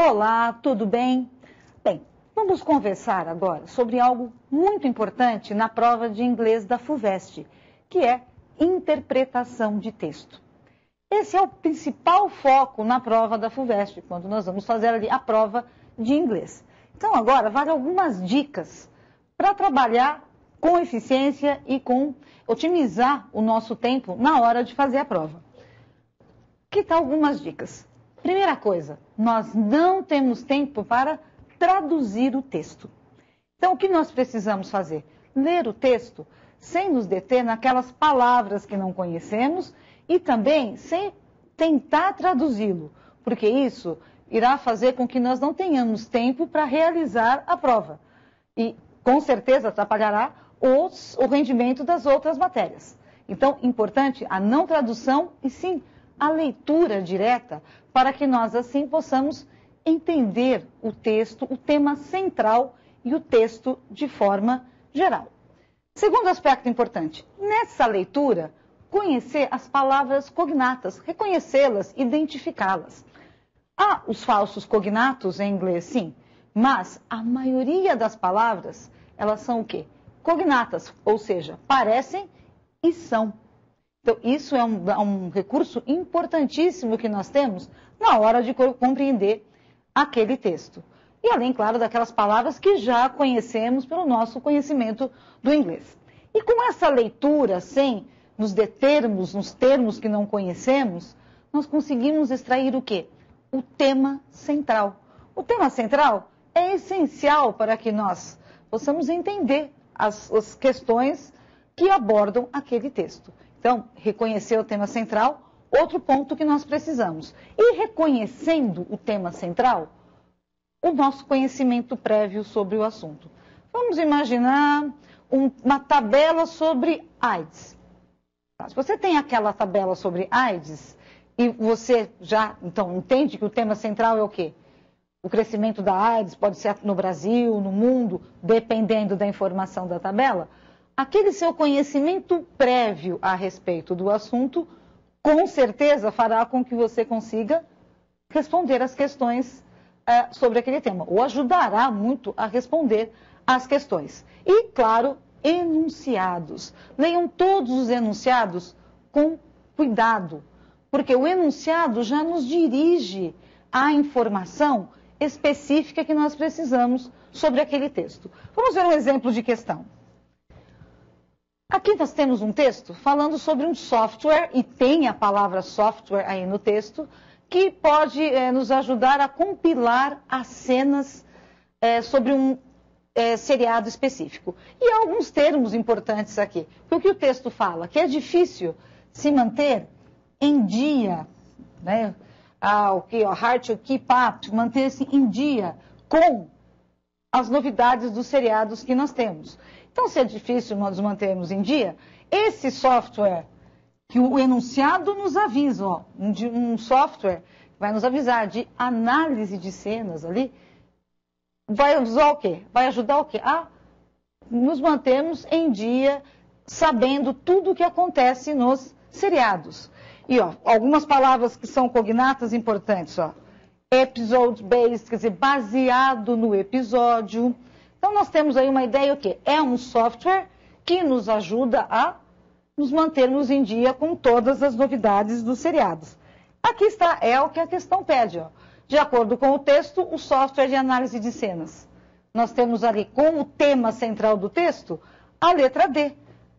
Olá, tudo bem? Bem, vamos conversar agora sobre algo muito importante na prova de inglês da FUVEST, que é interpretação de texto. Esse é o principal foco na prova da FUVEST, quando nós vamos fazer ali a prova de inglês. Então agora, vale algumas dicas para trabalhar com eficiência e com otimizar o nosso tempo na hora de fazer a prova. Que tal algumas dicas? Primeira coisa, nós não temos tempo para traduzir o texto. Então, o que nós precisamos fazer? Ler o texto sem nos deter naquelas palavras que não conhecemos e também sem tentar traduzi-lo, porque isso irá fazer com que nós não tenhamos tempo para realizar a prova. E, com certeza, atrapalhará o rendimento das outras matérias. Então, importante a não tradução e sim a leitura direta, para que nós assim possamos entender o texto, o tema central e o texto de forma geral. Segundo aspecto importante, nessa leitura, conhecer as palavras cognatas, reconhecê-las, identificá-las. Há os falsos cognatos em inglês, sim, mas a maioria das palavras, elas são o quê? Cognatas, ou seja, parecem e são. Então, isso é um recurso importantíssimo que nós temos na hora de compreender aquele texto. E além, claro, daquelas palavras que já conhecemos pelo nosso conhecimento do inglês. E com essa leitura, sem nos determos nos termos que não conhecemos, nós conseguimos extrair o quê? O tema central. O tema central é essencial para que nós possamos entender as questões que abordam aquele texto. Então, reconhecer o tema central, outro ponto que nós precisamos. E reconhecendo o tema central, o nosso conhecimento prévio sobre o assunto. Vamos imaginar uma tabela sobre AIDS. Se você tem aquela tabela sobre AIDS e você já, então, entende que o tema central é o quê? O crescimento da AIDS pode ser no Brasil, no mundo, dependendo da informação da tabela. Aquele seu conhecimento prévio a respeito do assunto, com certeza fará com que você consiga responder as questões sobre aquele tema, ou ajudará muito a responder as questões. E, claro, enunciados. Leiam todos os enunciados com cuidado, porque o enunciado já nos dirige à informação específica que nós precisamos sobre aquele texto. Vamos ver um exemplo de questão. Aqui nós temos um texto falando sobre um software, e tem a palavra software aí no texto, que pode nos ajudar a compilar as cenas sobre um seriado específico. E há alguns termos importantes aqui. Porque o que o texto fala? Que é difícil se manter em dia, né? Hard to keep up, manter-se em dia com as novidades dos seriados que nós temos. Então, se é difícil nos mantermos em dia, esse software, que o enunciado nos avisa, um software que vai nos avisar de análise de cenas ali, vai usar o quê? Vai ajudar o quê? A nos mantermos em dia, sabendo tudo o que acontece nos seriados. E algumas palavras que são cognatas importantes, episode based, quer dizer, baseado no episódio. Então, nós temos aí uma ideia o quê? É um software que nos ajuda a nos mantermos em dia com todas as novidades dos seriados. Aqui está, é o que a questão pede. De acordo com o texto, o software de análise de cenas. Nós temos ali, como o tema central do texto, a letra D.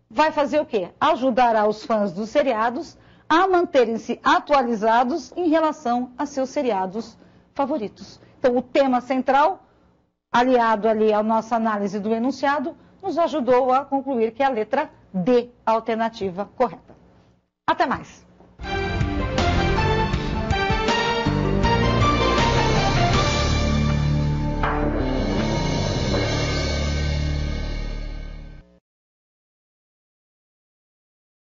Vai fazer o quê? Ajudará os fãs dos seriados a manterem-se atualizados em relação a seus seriados favoritos. Então, o tema central, aliado ali à nossa análise do enunciado, nos ajudou a concluir que é a letra D, a alternativa correta. Até mais!